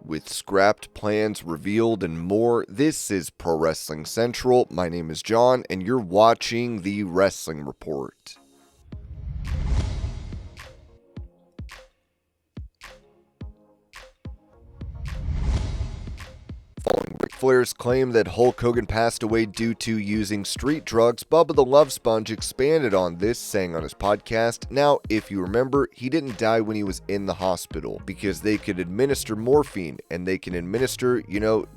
With scrapped plans revealed and more, this is Pro Wrestling Central. My name is John, and you're watching the Wrestling Report. Following Ric Flair's claim that Hulk Hogan passed away due to using street drugs, Bubba the Love Sponge expanded on this, saying on his podcast, "Now, if you remember, he didn't die when he was in the hospital, because they could administer morphine, and they can administer,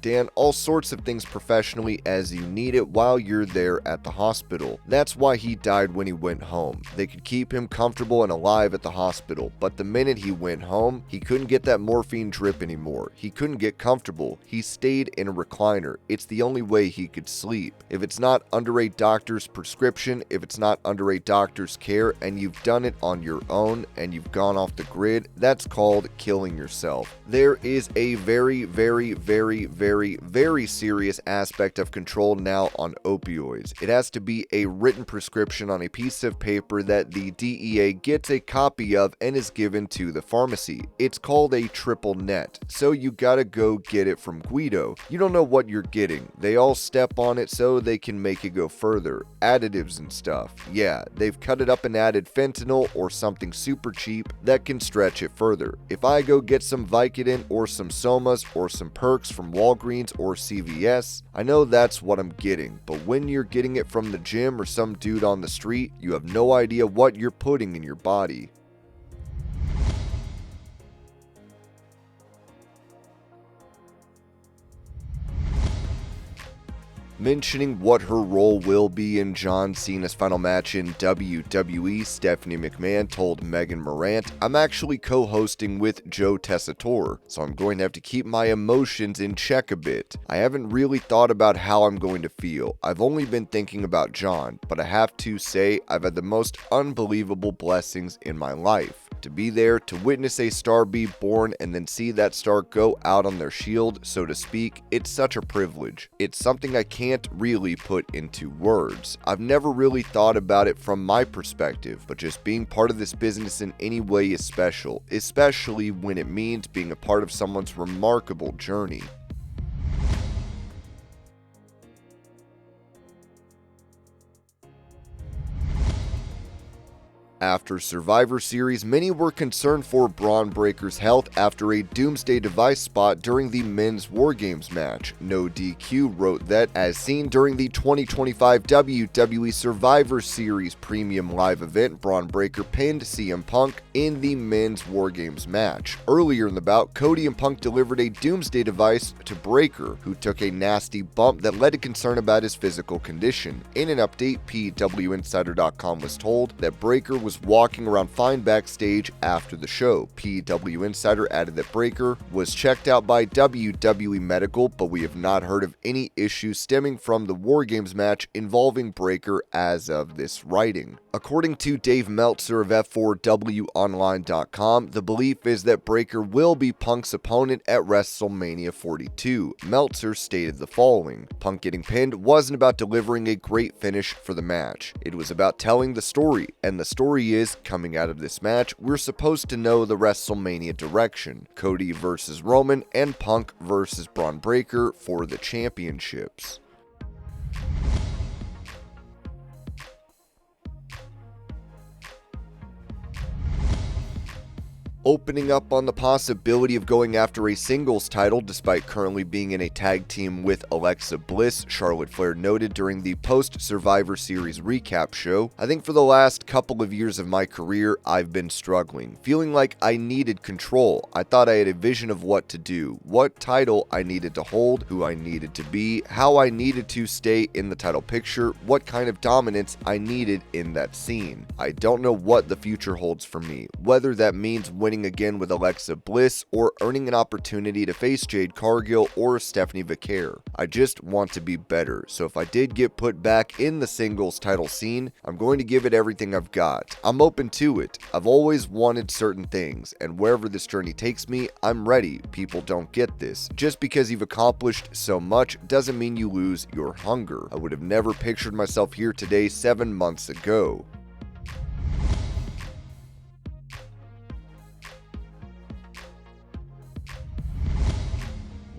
Dan, all sorts of things professionally as you need it while you're there at the hospital. That's why he died when he went home. They could keep him comfortable and alive at the hospital, but the minute he went home, he couldn't get that morphine drip anymore. He couldn't get comfortable. He stayed in a recliner. It's the only way he could sleep. If it's not under a doctor's prescription, if it's not under a doctor's care, and you've done it on your own and you've gone off the grid, that's called killing yourself." There is a very, very, very, very, very serious aspect of control now on opioids. It has to be a written prescription on a piece of paper that the DEA gets a copy of and is given to the pharmacy. It's called a triple net, so you gotta go get it from Guido. You don't know what you're getting. They all step on it so they can make it go further. Additives and stuff. Yeah, they've cut it up and added fentanyl or something super cheap that can stretch it further. If I go get some Vicodin or some Somas or some Perks from Walgreens or CVS, I know that's what I'm getting. But when you're getting it from the gym or some dude on the street, you have no idea what you're putting in your body. Mentioning what her role will be in John Cena's final match in WWE, Stephanie McMahon told Megan Morant, "I'm actually co-hosting with Joe Tessitore, so I'm going to have to keep my emotions in check a bit. I haven't really thought about how I'm going to feel. I've only been thinking about John, but I have to say I've had the most unbelievable blessings in my life. To be there, to witness a star be born, and then see that star go out on their shield, so to speak, it's such a privilege. It's something I can't really put into words. I've never really thought about it from my perspective, but just being part of this business in any way is special, especially when it means being a part of someone's remarkable journey." After Survivor Series, many were concerned for Bron Breakker's health after a Doomsday Device spot during the men's War Games match. No DQ wrote that, as seen during the 2025 WWE Survivor Series Premium Live event, Bron Breakker pinned CM Punk in the men's War Games match. Earlier in the bout, Cody and Punk delivered a Doomsday Device to Breakker, who took a nasty bump that led to concern about his physical condition. In an update, PWInsider.com was told that Breakker was walking around fine backstage after the show. PW Insider added that Breakker was checked out by WWE Medical, but we have not heard of any issues stemming from the War Games match involving Breakker as of this writing. According to Dave Meltzer of F4WOnline.com, the belief is that Breakker will be Punk's opponent at WrestleMania 42. Meltzer stated the following: "Punk getting pinned wasn't about delivering a great finish for the match. It was about telling the story, and the story is, coming out of this match, we're supposed to know the WrestleMania direction. Cody versus Roman and Punk versus Bron Breakker for the championships." Opening up on the possibility of going after a singles title despite currently being in a tag team with Alexa Bliss, Charlotte Flair noted during the post-Survivor Series recap show, "I think for the last couple of years of my career, I've been struggling, feeling like I needed control. I thought I had a vision of what to do, what title I needed to hold, who I needed to be, how I needed to stay in the title picture, what kind of dominance I needed in that scene. I don't know what the future holds for me, whether that means winning again with Alexa Bliss or earning an opportunity to face Jade Cargill or Stephanie Vaquer. I just want to be better, so if I did get put back in the singles title scene, I'm going to give it everything I've got. I'm open to it. I've always wanted certain things, and wherever this journey takes me, I'm ready. People don't get this. Just because you've accomplished so much doesn't mean you lose your hunger. I would have never pictured myself here today 7 months ago."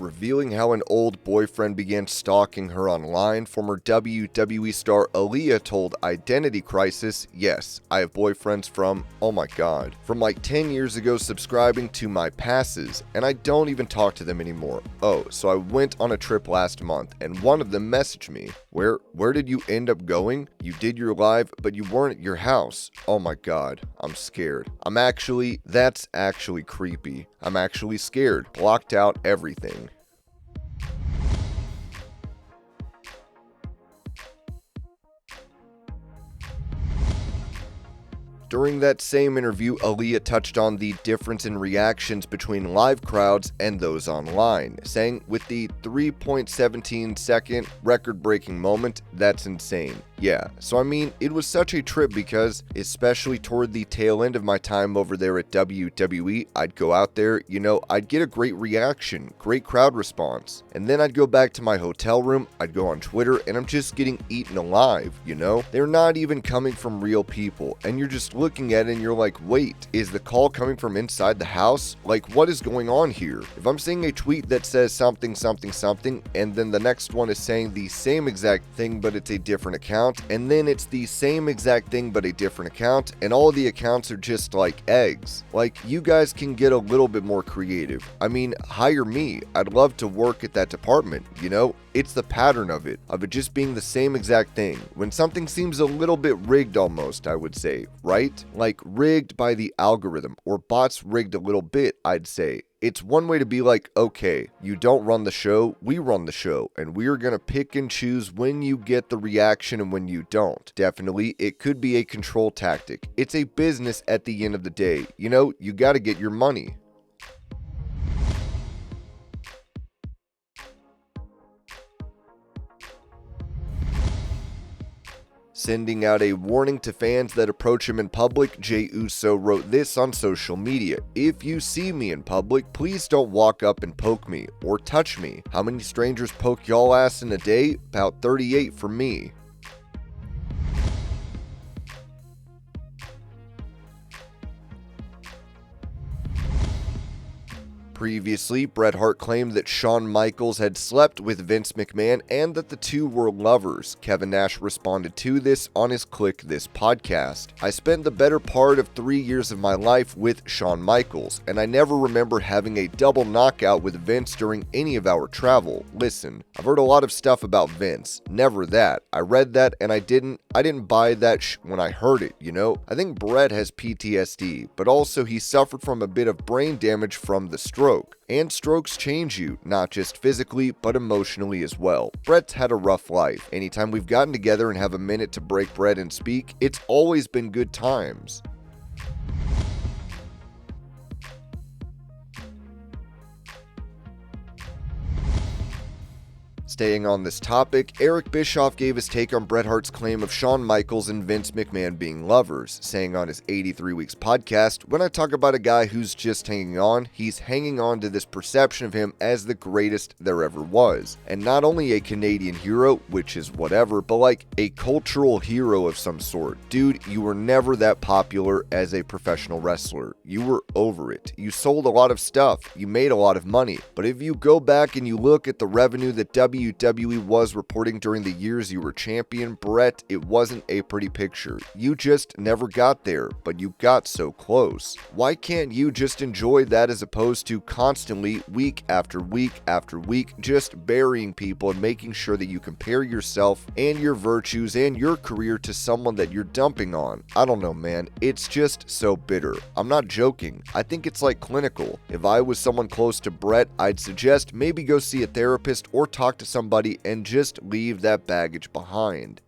revealing how an old boyfriend began stalking her online, former WWE star ALIYAH told Identity Crisis, "Yes, I have boyfriends from, oh my god, from like 10 years ago subscribing to my passes, and I don't even talk to them anymore. Oh, so I went on a trip last month, and one of them messaged me. Where did you end up going? You did your live, but you weren't at your house. Oh my god, I'm scared. That's actually creepy. I'm actually scared. Blocked out everything." During that same interview, ALIYAH touched on the difference in reactions between live crowds and those online, saying, "With the 3.17 second record-breaking moment, that's insane. Yeah, so I mean, it was such a trip because, especially toward the tail end of my time over there at WWE, I'd go out there, I'd get a great reaction, great crowd response, and then I'd go back to my hotel room, I'd go on Twitter, and I'm just getting eaten alive, They're not even coming from real people, and you're just looking at it and you're like, wait, is the call coming from inside the house? Like, what is going on here? If I'm seeing a tweet that says something, something, something, and then the next one is saying the same exact thing, but it's a different account, and then it's the same exact thing but a different account, and all the accounts are just like eggs. Like, you guys can get a little bit more creative. I mean, hire me. I'd love to work at that department, It's the pattern of it just being the same exact thing. When something seems a little bit rigged almost, I would say, right? Like rigged by the algorithm, or bots rigged a little bit, I'd say. It's one way to be like, okay, you don't run the show, we run the show, and we're gonna pick and choose when you get the reaction and when you don't. Definitely, it could be a control tactic. It's a business at the end of the day. You gotta get your money. Sending out a warning to fans that approach him in public, Jey Uso wrote this on social media: "If you see me in public, please don't walk up and poke me or touch me. How many strangers poke y'all ass in a day? About 38 for me." Previously, Bret Hart claimed that Shawn Michaels had slept with Vince McMahon and that the two were lovers. Kevin Nash responded to this on his Click This podcast. "I spent the better part of 3 years of my life with Shawn Michaels, and I never remember having a double knockout with Vince during any of our travel. Listen, I've heard a lot of stuff about Vince. Never that. I read that and I didn't buy that when I heard it, I think Bret has PTSD, but also he suffered from a bit of brain damage from the stroke. And strokes change you, not just physically, but emotionally as well. Bret's had a rough life. Anytime we've gotten together and have a minute to break bread and speak, it's always been good times." Staying on this topic, Eric Bischoff gave his take on Bret Hart's claim of Shawn Michaels and Vince McMahon being lovers, saying on his 83 Weeks podcast, "When I talk about a guy who's just hanging on, he's hanging on to this perception of him as the greatest there ever was. And not only a Canadian hero, which is whatever, but like a cultural hero of some sort. Dude, you were never that popular as a professional wrestler. You were over it. You sold a lot of stuff. You made a lot of money. But if you go back and you look at the revenue that WWE was reporting during the years you were champion, Bret, it wasn't a pretty picture. You just never got there, but you got so close. Why can't you just enjoy that as opposed to constantly, week after week after week, just burying people and making sure that you compare yourself and your virtues and your career to someone that you're dumping on? I don't know, man. It's just so bitter. I'm not joking. I think it's like clinical. If I was someone close to Bret, I'd suggest maybe go see a therapist or talk to somebody and just leave that baggage behind."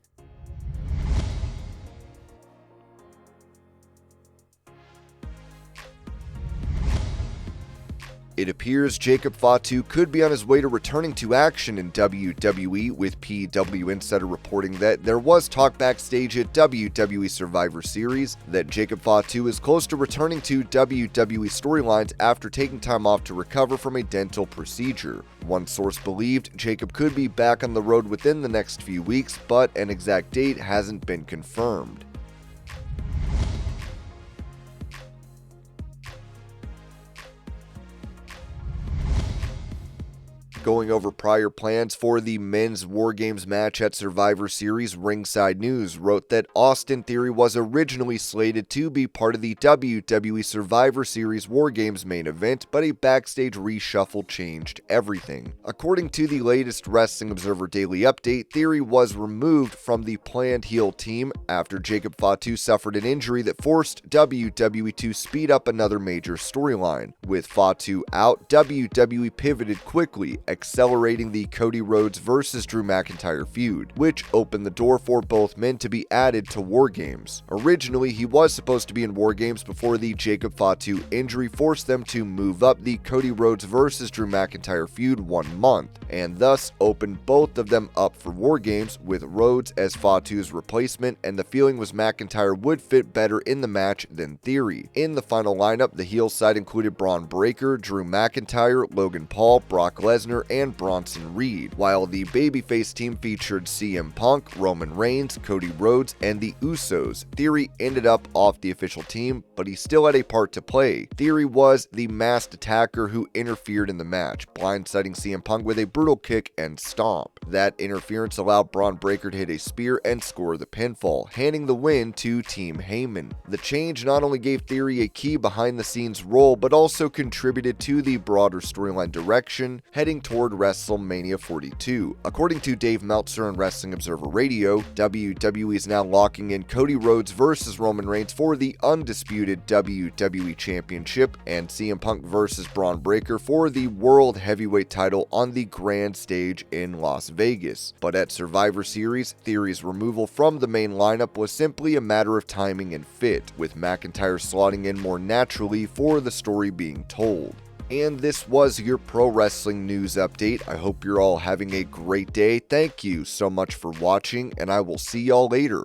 It appears Jacob Fatu could be on his way to returning to action in WWE, with PW Insider reporting that there was talk backstage at WWE Survivor Series that Jacob Fatu is close to returning to WWE storylines after taking time off to recover from a dental procedure. One source believed Jacob could be back on the road within the next few weeks, but an exact date hasn't been confirmed. going over prior plans for the men's War Games match at Survivor Series, Ringside News wrote that Austin Theory was originally slated to be part of the WWE Survivor Series War Games main event, but a backstage reshuffle changed everything. According to the latest Wrestling Observer Daily Update, Theory was removed from the planned heel team after Jacob Fatu suffered an injury that forced WWE to speed up another major storyline. With Fatu out, WWE pivoted quickly, accelerating the Cody Rhodes vs. Drew McIntyre feud, which opened the door for both men to be added to War Games. Originally, he was supposed to be in War Games before the Jacob Fatu injury forced them to move up the Cody Rhodes vs. Drew McIntyre feud 1 month, and thus opened both of them up for War Games, with Rhodes as Fatu's replacement, and the feeling was McIntyre would fit better in the match than Theory. In the final lineup, the heel side included Bron Breakker, Drew McIntyre, Logan Paul, Brock Lesnar, and Bronson Reed, while the babyface team featured CM Punk, Roman Reigns, Cody Rhodes, and the Usos. Theory ended up off the official team, but he still had a part to play. Theory was the masked attacker who interfered in the match, blindsiding CM Punk with a brutal kick and stomp. That interference allowed Bron Breakker to hit a spear and score the pinfall, handing the win to Team Heyman. The change not only gave Theory a key behind-the-scenes role, but also contributed to the broader storyline direction heading toward WrestleMania 42. According to Dave Meltzer on Wrestling Observer Radio, WWE is now locking in Cody Rhodes versus Roman Reigns for the undisputed WWE Championship, and CM Punk versus Bron Breakker for the World Heavyweight title on the grand stage in Las Vegas. But at Survivor Series, Theory's removal from the main lineup was simply a matter of timing and fit, with McIntyre slotting in more naturally for the story being told. And this was your pro wrestling news update. I hope you're all having a great day. Thank you so much for watching, and I will see y'all later.